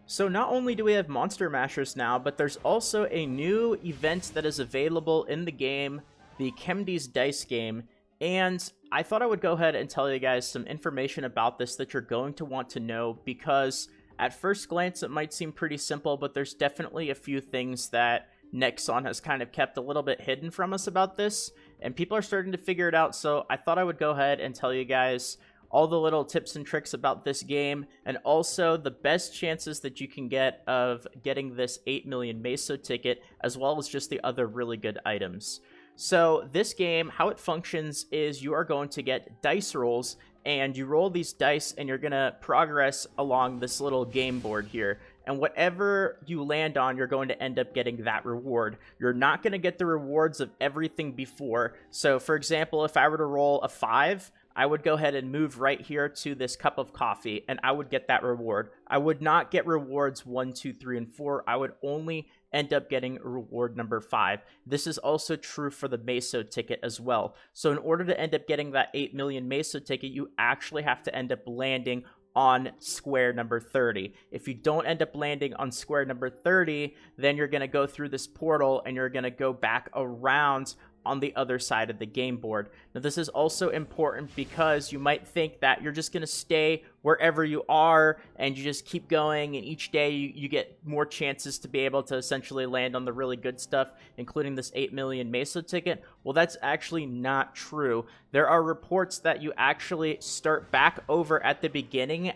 So not only do we have Monster Mashers now, but there's also a new event that is available in the game, the Kemdi's Dice game, and I thought I would go ahead and tell you guys some information about this that you're going to want to know, because at first glance it might seem pretty simple, but there's definitely a few things that Nexon has kind of kept a little bit hidden from us about this, and people are starting to figure it out, so I thought I would go ahead and tell you guys all the little tips and tricks about this game, and also the best chances that you can get of getting this 8 million Meso ticket, as well as just the other really good items. So this game, how it functions is you are going to get dice rolls, and you roll these dice and you're going to progress along this little game board here. And whatever you land on, you're going to end up getting that reward. You're not going to get the rewards of everything before. So for example, if I were to roll a 5, I would go ahead and move right here to this cup of coffee, and I would get that reward. I would not get rewards 1, 2, 3, and 4. I would only end up getting reward number 5. This is also true for the Meso ticket as well. So in order to end up getting that 8 million Meso ticket, you actually have to end up landing on square number 30. If you don't end up landing on square number 30, then you're going to go through this portal and you're going to go back around on the other side of the game board. Now, this is also important because you might think that you're just going to stay wherever you are and you just keep going, and each day you get more chances to be able to essentially land on the really good stuff, including this 8 million Meso ticket. Well, that's actually not true. There are reports that you actually start back over at the beginning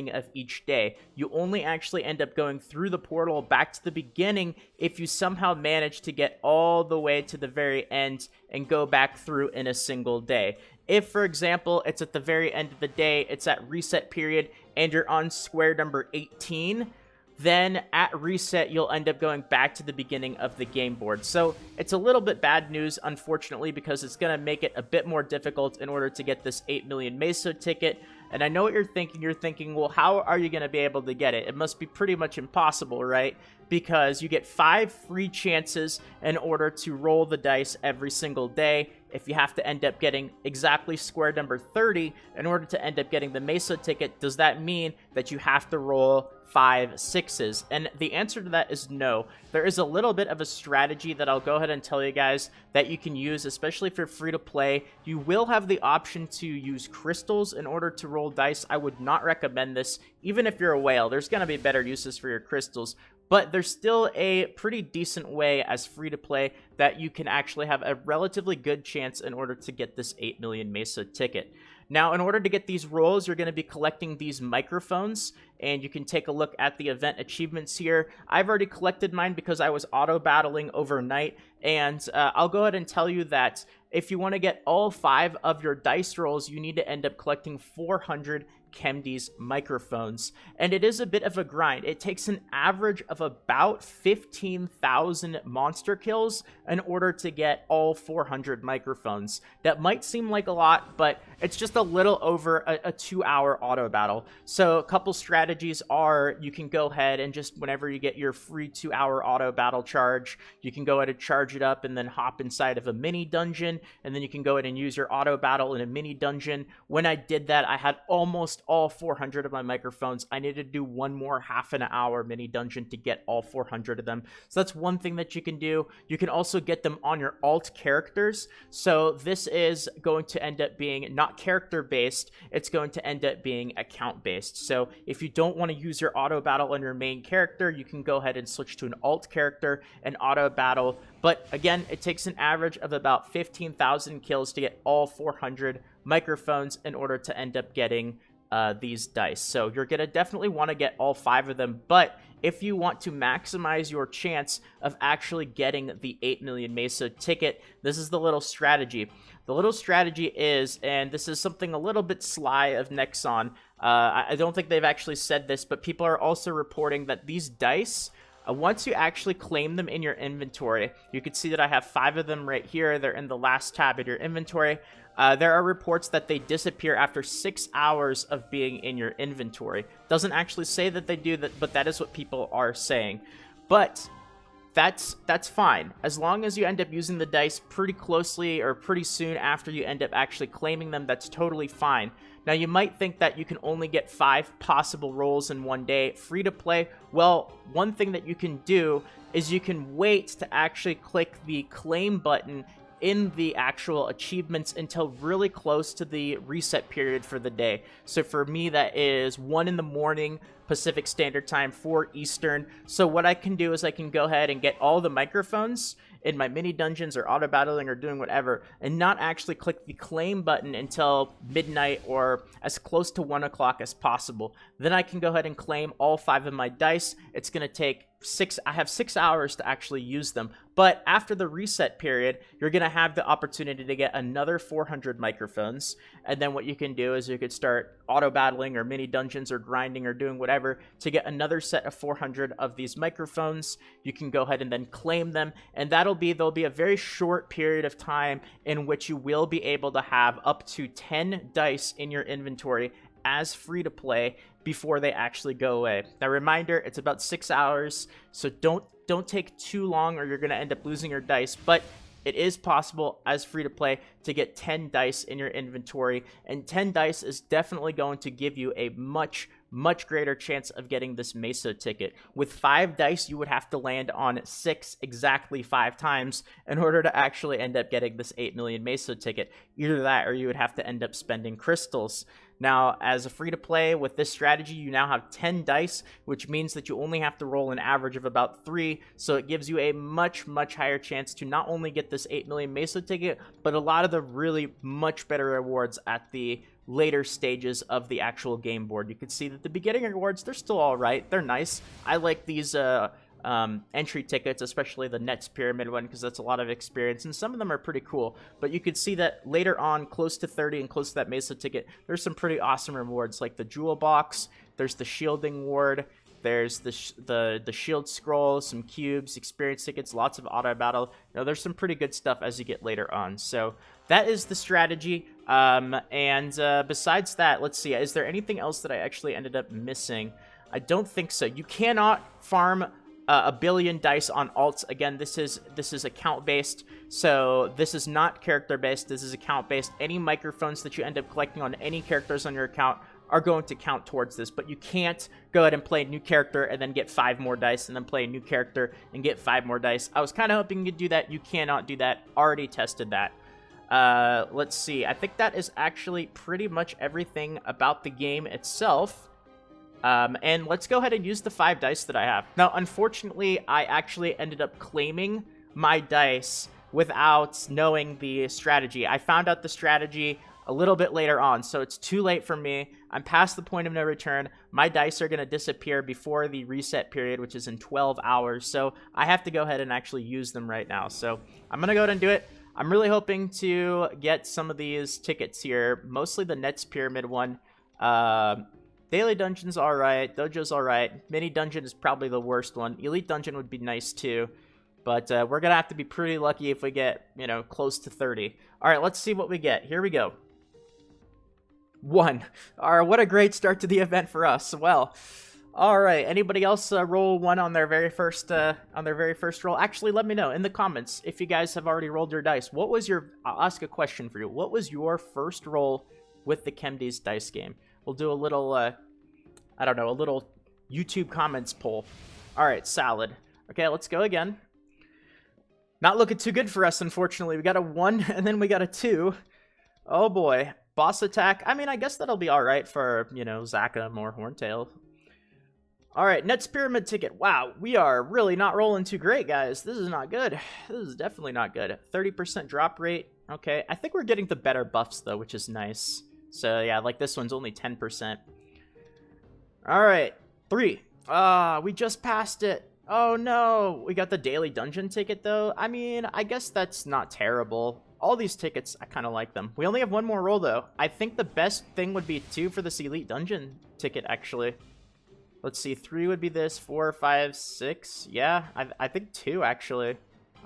of each day. You only actually end up going through the portal back to the beginning if you somehow manage to get all the way to the very end and go back through in a single day. If, for example, it's at the very end of the day, it's at reset period, and you're on square number 18, then at reset, you'll end up going back to the beginning of the game board. So it's a little bit bad news, unfortunately, because it's going to make it a bit more difficult in order to get this 8 million Meso ticket. And I know what you're thinking. You're thinking, well, how are you going to be able to get it? It must be pretty much impossible, right? Because you get 5 free chances in order to roll the dice every single day. If you have to end up getting exactly square number 30 in order to end up getting the Meso ticket, does that mean that you have to roll 5 6s? And the answer to that is no. There is a little bit of a strategy that I'll go ahead and tell you guys that you can use, especially if you're free to play. You will have the option to use crystals in order to roll dice. I would not recommend this, even if you're a whale. There's going to be better uses for your crystals, but there's still a pretty decent way as free to play that you can actually have a relatively good chance in order to get this 8 million Meso ticket. Now, in order to get these rolls, you're going to be collecting these microphones, and you can take a look at the event achievements here. I've already collected mine because I was auto-battling overnight, and I'll go ahead and tell you that if you want to get all 5 of your dice rolls, you need to end up collecting 400 Kemdi's microphones, and it is a bit of a grind. It takes an average of about 15,000 monster kills in order to get all 400 microphones. That might seem like a lot, but it's just a little over a 2-hour auto battle. So a couple strategies are, you can go ahead and just whenever you get your free 2-hour auto battle charge, you can go ahead and charge it up and then hop inside of a mini dungeon, and then you can go ahead and use your auto battle in a mini dungeon. When I did that, I had almost all 400 of my microphones. I needed to do one more half an hour mini dungeon to get all 400 of them. So that's one thing that you can do. You can also get them on your alt characters. So this is going to end up being not character based. It's going to end up being account based. So if you don't want to use your auto battle on your main character, you can go ahead and switch to an alt character and auto battle. But again, it takes an average of about 15,000 kills to get all 400 microphones in order to end up getting these dice. So you're going to definitely want to get all 5 of them, but if you want to maximize your chance of actually getting the 8 million Meso ticket, this is the little strategy. The little strategy is, and this is something a little bit sly of Nexon, I don't think they've actually said this, but people are also reporting that these dice, once you actually claim them in your inventory, you can see that I have 5 of them right here. They're in the last tab of your inventory. There are reports that they disappear after 6 hours of being in your inventory. Doesn't actually say that they do that, but that is what people are saying. But that's fine. As long as you end up using the dice pretty closely or pretty soon after you end up actually claiming them, that's totally fine. Now, you might think that you can only get 5 possible rolls in one day free to play. Well, one thing that you can do is you can wait to actually click the claim button in the actual achievements until really close to the reset period for the day. So for me, that is 1 in the morning Pacific Standard Time, 4 Eastern. So what I can do is I can go ahead and get all the microphones in my mini dungeons or auto battling or doing whatever, and not actually click the claim button until midnight or as close to 1 o'clock as possible. Then I can go ahead and claim all 5 of my dice. It's going to take I have 6 hours to actually use them. But after the reset period, you're going to have the opportunity to get another 400 microphones. And then what you can do is you could start auto battling or mini dungeons or grinding or doing whatever to get another set of 400 of these microphones. You can go ahead and then claim them. And there'll be a very short period of time in which you will be able to have up to 10 dice in your inventory as free to play before they actually go away. Now, reminder, it's about 6 hours, so don't take too long or you're going to end up losing your dice, but it is possible as free to play to get 10 dice in your inventory, and 10 dice is definitely going to give you a much greater chance of getting this Meso ticket. With 5 dice, you would have to land on 6 exactly 5 times in order to actually end up getting this 8 million Meso ticket. Either that or you would have to end up spending crystals. Now, as a free-to-play with this strategy, you now have 10 dice, which means that you only have to roll an average of about 3, so it gives you a much higher chance to not only get this 8 million Meso ticket, but a lot of the really much better rewards at the later stages of the actual game board. You can see that the beginning rewards, they're still all right. They're nice. I like these entry tickets, especially the Nets Pyramid one, because that's a lot of experience, and some of them are pretty cool. But you can see that later on, close to 30 and close to that Meso ticket, there's some pretty awesome rewards, like the Jewel Box, there's the Shielding Ward, there's the Shield Scroll, some cubes, experience tickets, lots of auto battle. You know, there's some pretty good stuff as you get later on. So that is the strategy. Besides that, let's see, is there anything else that I actually ended up missing? I don't think so. You cannot farm a billion dice on alts. Again, this is account based, so this is not character based. This is account based. Any microphones that you end up collecting on any characters on your account are going to count towards this, but you can't go ahead and play a new character and then get 5 more dice and then play a new character and get 5 more dice. I was kind of hoping you'd do that. You cannot do that. Already tested that. Let's see. I think that is actually pretty much everything about the game itself. And let's go ahead and use the 5 dice that I have. Now, unfortunately, I actually ended up claiming my dice without knowing the strategy. I found out the strategy a little bit later on, so it's too late for me. I'm past the point of no return. My dice are going to disappear before the reset period, which is in 12 hours, so I have to go ahead and actually use them right now. So I'm going to go ahead and do it. I'm really hoping to get some of these tickets here, mostly the Nets Pyramid one. Daily Dungeon's alright, Dojo's alright, Mini Dungeon is probably the worst one. Elite Dungeon would be nice too, but we're going to have to be pretty lucky if we get, you know, close to 30. Alright, let's see what we get. Here we go. 1. Alright, what a great start to the event for us. Well, alright, anybody else roll 1 on their very first roll? Actually, let me know in the comments if you guys have already rolled your dice. What was your, I'll ask a question for you. What was your first roll with the Kemdi's dice game? We'll do a little, I don't know, a little YouTube comments poll. Alright, solid. Okay, let's go again. Not looking too good for us, unfortunately. We got a 1, and then we got a 2. Oh boy. Boss attack. I mean, I guess that'll be alright for, you know, Zakam or Horntail. Alright, Nets Pyramid ticket. Wow, we are really not rolling too great, guys. This is not good. This is definitely not good. 30% drop rate. Okay, I think we're getting the better buffs, though, which is nice. So, yeah, like this one's only 10%. Alright, 3. We just passed it. Oh, no. We got the Daily Dungeon ticket, though. I mean, I guess that's not terrible. All these tickets, I kind of like them. We only have 1 more roll, though. I think the best thing would be 2 for this Elite Dungeon ticket, actually. Let's see. 3 would be this. 4, 5, 6. Yeah, I think 2, actually.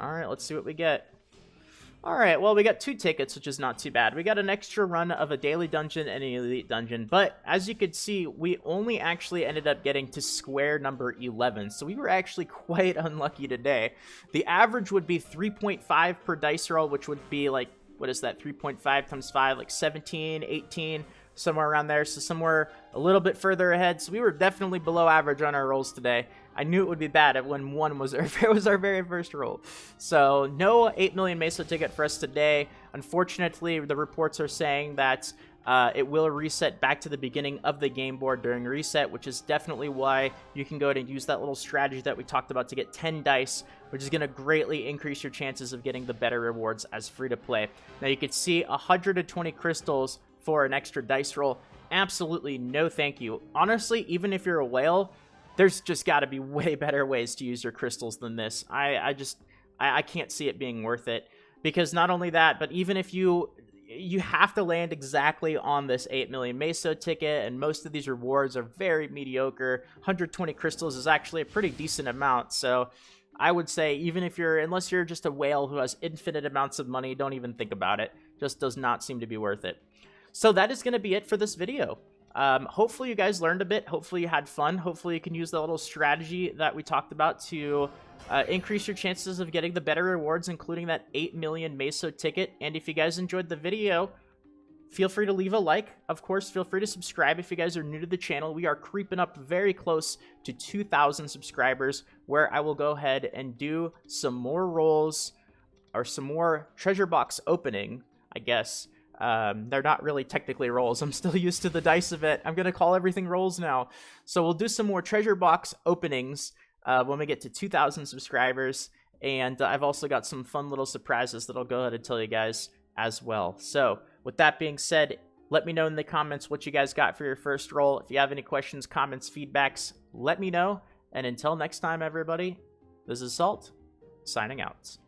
Alright, let's see what we get. Alright, well, we got 2 tickets, which is not too bad. We got an extra run of a Daily Dungeon and an Elite Dungeon, but as you could see, we only actually ended up getting to square number 11, so we were actually quite unlucky today. The average would be 3.5 per dice roll, which would be like, what is that, 3.5 times 5, like 17, 18 somewhere around there. So somewhere a little bit further ahead. So we were definitely below average on our rolls today. I knew it would be bad when one was our very first roll. So no 8 million Meso ticket for us today. Unfortunately, the reports are saying that it will reset back to the beginning of the game board during reset, which is definitely why you can go ahead and use that little strategy that we talked about to get 10 dice, which is going to greatly increase your chances of getting the better rewards as free to play. Now you can see 120 crystals for an extra dice roll. Absolutely no thank you. Honestly, even if you're a whale, there's just got to be way better ways to use your crystals than this. I can't see it being worth it, because not only that, but even if you have to land exactly on this 8 million Meso ticket, and most of these rewards are very mediocre. 120 crystals is actually a pretty decent amount, so I would say even if unless you're just a whale who has infinite amounts of money, don't even think about it. Just does not seem to be worth it. So that is going to be it for this video. Hopefully you guys learned a bit. Hopefully you had fun. Hopefully you can use the little strategy that we talked about to increase your chances of getting the better rewards, including that 8 million Meso ticket. And if you guys enjoyed the video, feel free to leave a like. Of course, feel free to subscribe if you guys are new to the channel. We are creeping up very close to 2,000 subscribers, where I will go ahead and do some more rolls, or some more treasure box opening, I guess. They're not really technically rolls. I'm still used to the dice of it. I'm going to call everything rolls now. So we'll do some more treasure box openings when we get to 2,000 subscribers. And I've also got some fun little surprises that I'll go ahead and tell you guys as well. So with that being said, let me know in the comments what you guys got for your first roll. If you have any questions, comments, feedbacks, let me know. And until next time, everybody, this is Salt, signing out.